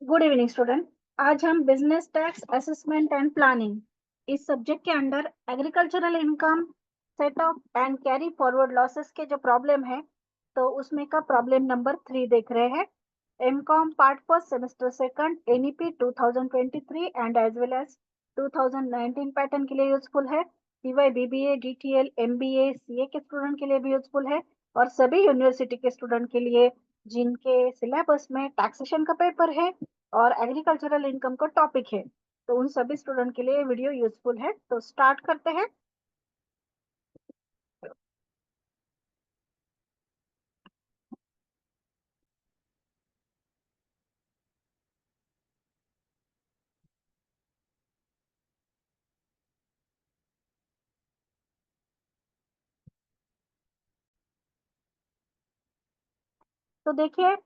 Good evening student. आज हम business tax assessment and planning इस सब्जेक्ट के under agricultural income set of and carry forward losses के जो प्रॉब्लम है तो उसमें का प्रॉब्लम नंबर 3 देख रहे हैं। MCom part first semester second NEP 2023 and as well as 2019 pattern के लिए यूजफुल है। PY BBA DTL MBA CA के स्टूडेंट के लिए भी यूजफुल है और सभी यूनिवर्सिटी के स्टूडेंट के लिए जिनके सिलेबस में टैक्सेशन का पेपर है और एग्रीकल्चरल इनकम का टॉपिक है, तो उन सभी स्टूडेंट के लिए वीडियो यूजफुल है। तो स्टार्ट करते हैं। तो देखिए,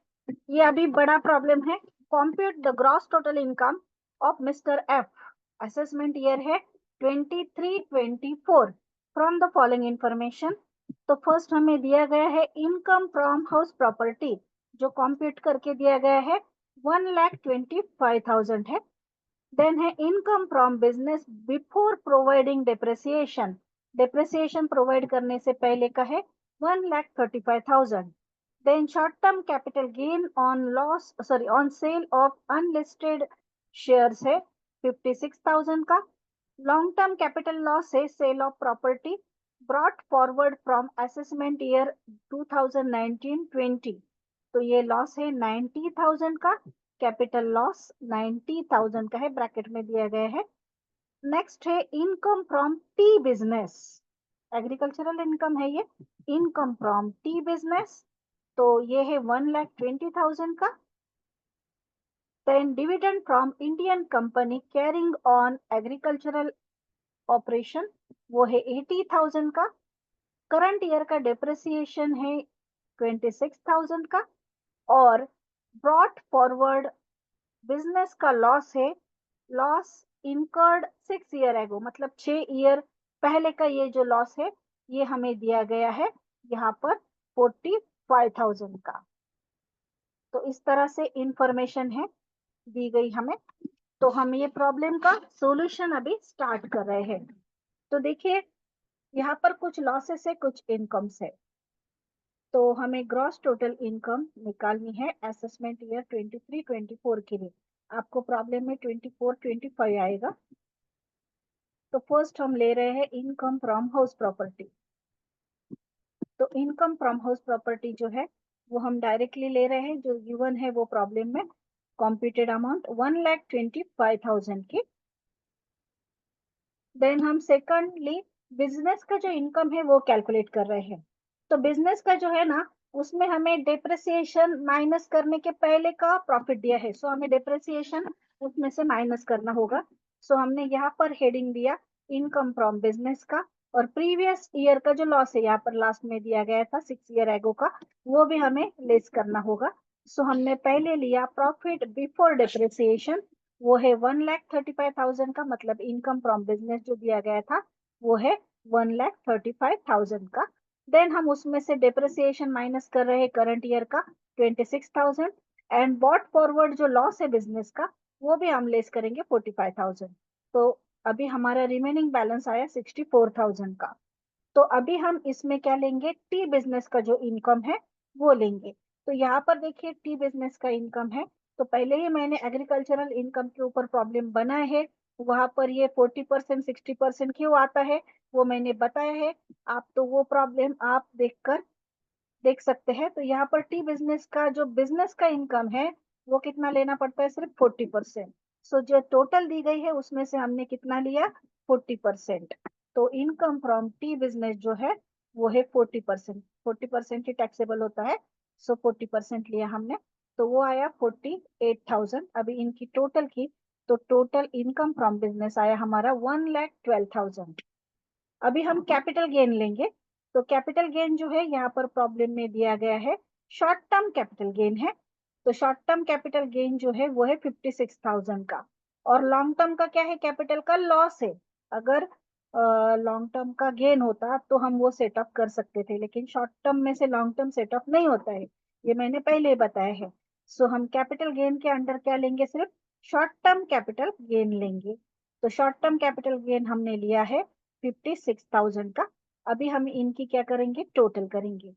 ये अभी बड़ा प्रॉब्लम है। Compute the gross total income of mister F. Assessment year है 23-24 फ्रॉम द फॉलोइंग इंफॉर्मेशन। तो फर्स्ट हमें दिया गया है इनकम फ्रॉम हाउस प्रॉपर्टी, जो कंप्यूट करके दिया गया है 1,25,000 है। देन है income from business before providing depreciation. Depreciation provide करने से पहले का है 1,35,000। Then short-term capital gain on on sale of unlisted shares है 56,000 का। Long-term capital loss है sale of property brought forward from assessment year 2019-20। तो ये लॉस है 90,000 का। कैपिटल लॉस 90,000 का है, ब्रैकेट में दिया गया है। नेक्स्ट है income from T business. Agricultural income है ये। इनकम फ्रॉम टी बिजनेस, तो ये है 1,20,000 का। Then dividend from Indian company carrying on agricultural operation, वो है 80,000 का। करंट ईयर का डेप्रिसिएशन है 26,000 का। और ब्रॉट फॉरवर्ड बिजनेस का लॉस है, लॉस इनकर्ड 6 ईयर एगो, मतलब 6 ईयर पहले का ये जो लॉस है ये हमें दिया गया है यहाँ पर 45,000 का। तो इस तरह से इंफॉर्मेशन है दी गई हमें। तो हम ये प्रॉब्लम का सॉल्यूशन अभी स्टार्ट कर रहे हैं। तो देखिए, यहाँ पर कुछ लॉसेस है, कुछ इनकम्स है। तो हमें ग्रॉस टोटल इनकम निकालनी है असेसमेंट ईयर 23-24 के लिए। आपको प्रॉब्लम में 24-25 आएगा। तो फर्स्ट हम ले रहे हैं इनकम फ्रॉम हाउस प्रॉपर्टी। तो इनकम फ्रॉम हाउस प्रॉपर्टी जो है वो हम डायरेक्टली ले रहे हैं, जो गिवन है वो प्रॉब्लम में कॉम्प्यूटेड अमाउंट 1,25,000 की। देन हम सेकंडली बिजनेस का जो इनकम है वो कैलकुलेट कर रहे हैं। तो बिजनेस का जो है ना, उसमें हमें डेप्रिसिएशन माइनस करने के पहले का प्रॉफिट दिया है, सो हमें डेप्रिसिएशन उसमें से माइनस करना होगा। सो हमने यहाँ पर हेडिंग दिया इनकम फ्रॉम बिजनेस का, और प्रीवियस ईयर का जो लॉस है यहाँ पर लास्ट में दिया गया था 6 ईयर एगो का, वो भी हमें लेस करना होगा। सो हमने पहले लिया प्रॉफिट बिफोर डेप्रिसिएशन, वो है 1,35,000 का, मतलब इनकम फ्रॉम बिजनेस जो दिया गया था वो है 1,35,000 का। देन हम उसमें से डेप्रिसिएशन माइनस कर रहे हैं करंट ईयर का 26,000, एंड बॉट फॉरवर्ड जो लॉस है बिजनेस का वो भी हम लेस करेंगे 45,000। तो अभी हमारा रिमेनिंग बैलेंस आया 64,000 का। तो अभी हम इसमें क्या लेंगे, टी बिजनेस का जो इनकम है वो लेंगे। तो यहाँ पर देखिए टी बिजनेस का इनकम है। तो पहले ही मैंने एग्रीकल्चरल इनकम के ऊपर प्रॉब्लम बनाए है, वहां पर ये 40% 60% क्यों आता है वो मैंने बताया है। आप तो वो प्रॉब्लम आप देखकर देख सकते हैं। तो यहाँ पर टी बिजनेस का जो बिजनेस का इनकम है वो कितना लेना पड़ता है, सिर्फ 40%। सो जो टोटल दी गई है उसमें से हमने कितना लिया, 40%। तो इनकम फ्रॉम टी बिजनेस जो है वो है 40%। 40% ही टैक्सेबल होता है, सो 40% लिया हमने। तो वो आया 48,000। अभी इनकी टोटल की, तो टोटल इनकम फ्रॉम बिजनेस आया हमारा 1,12,000। अभी हम कैपिटल गेन लेंगे। तो कैपिटल गेन जो है यहाँ पर प्रॉब्लम में दिया गया है शॉर्ट टर्म कैपिटल गेन है। तो शॉर्ट टर्म कैपिटल गेन जो है वो है 56,000 का। और लॉन्ग टर्म का क्या है, कैपिटल का लॉस है। अगर लॉन्ग टर्म का गेन होता तो हम वो सेटअप कर सकते थे, लेकिन शॉर्ट टर्म में से लॉन्ग टर्म सेटअप नहीं होता है, ये मैंने पहले बताया है। सो हम कैपिटल गेन के अंडर क्या लेंगे, सिर्फ शॉर्ट टर्म कैपिटल गेन लेंगे। तो शॉर्ट टर्म कैपिटल गेन हमने लिया है 56,000 का। अभी हम इनकी क्या करेंगे, टोटल करेंगे।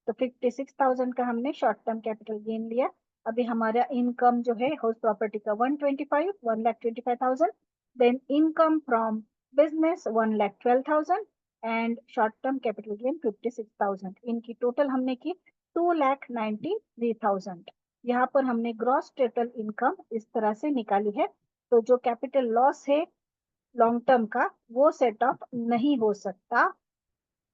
तो 56,000 का हमने शॉर्ट टर्म कैपिटल गेन लिया। अभी हमारा इनकम जो है हाउस प्रॉपर्टी का 1,25,000, then income from business 1,12,000 and short term capital gain 56,000। इनकी टोटल हमने की 2,93,000। यहाँ पर हमने ग्रॉस टोटल इनकम इस तरह से निकाली है। तो जो कैपिटल लॉस है लॉन्ग टर्म का, वो सेट ऑफ नहीं हो सकता,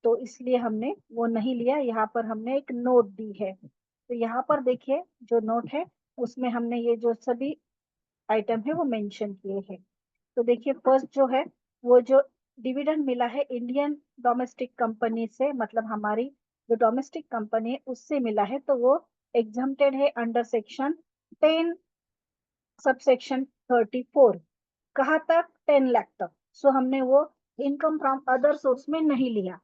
तो इसलिए हमने वो नहीं लिया। यहाँ पर हमने एक नोट दी है। तो यहाँ पर देखिए जो नोट है उसमें हमने ये जो सभी आइटम है वो मेंशन किए हैं। तो देखिए फर्स्ट जो है, वो जो डिविडेंड मिला है इंडियन डोमेस्टिक कंपनी से, मतलब हमारी जो डोमेस्टिक कंपनी है उससे मिला है, तो वो एग्जम्प्टेड है अंडर सेक्शन 10 सबसेक्शन 34। कहाँ तक, 10 लाख तक। सो हमने वो इनकम फ्रॉम अदर सोर्स में नहीं लिया।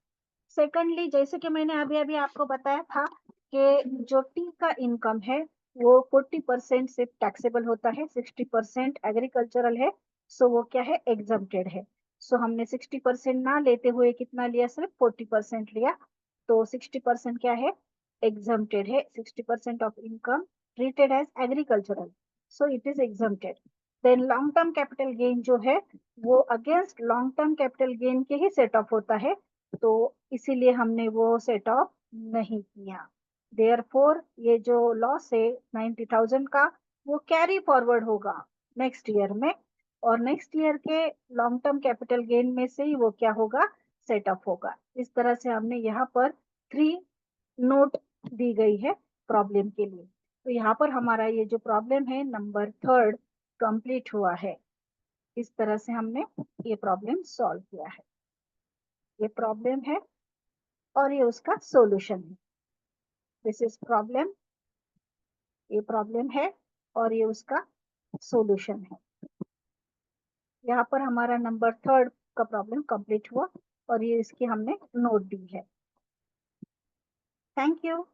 सेकंडली, जैसे कि मैंने अभी अभी आपको बताया था कि जो टी का इनकम है वो 40% सिर्फ टैक्सेबल होता है, 60% एग्रीकल्चरल है, सो वो क्या है, एग्जम्प्टेड है। सो हमने 60% ना लेते हुए कितना लिया, सिर्फ 40% लिया। तो 60% क्या है, एग्जम्प्टेड है। 60% of income treated as agricultural, so it is exempted. Then long term capital gain जो है वो against long term capital gain के ही सेट ऑफ होता है, तो इसीलिए हमने वो सेट ऑफ नहीं किया। देयरफॉर ये जो लॉस है 90,000 का, वो कैरी फॉरवर्ड होगा नेक्स्ट ईयर में, और नेक्स्ट ईयर के लॉन्ग टर्म कैपिटल गेन में से ही वो क्या होगा, सेट ऑफ होगा। इस तरह से हमने यहाँ पर 3 नोट दी गई है प्रॉब्लम के लिए। तो यहाँ पर हमारा ये जो प्रॉब्लम है नंबर 3 कंप्लीट हुआ है। इस तरह से हमने ये प्रॉब्लम सॉल्व किया है। ये प्रॉब्लम है और ये उसका सॉल्यूशन है। दिस इज प्रॉब्लम, ये प्रॉब्लम है और ये उसका सॉल्यूशन है। यहाँ पर हमारा नंबर 3 का प्रॉब्लम कंप्लीट हुआ और ये इसकी हमने नोट दी है। Thank you.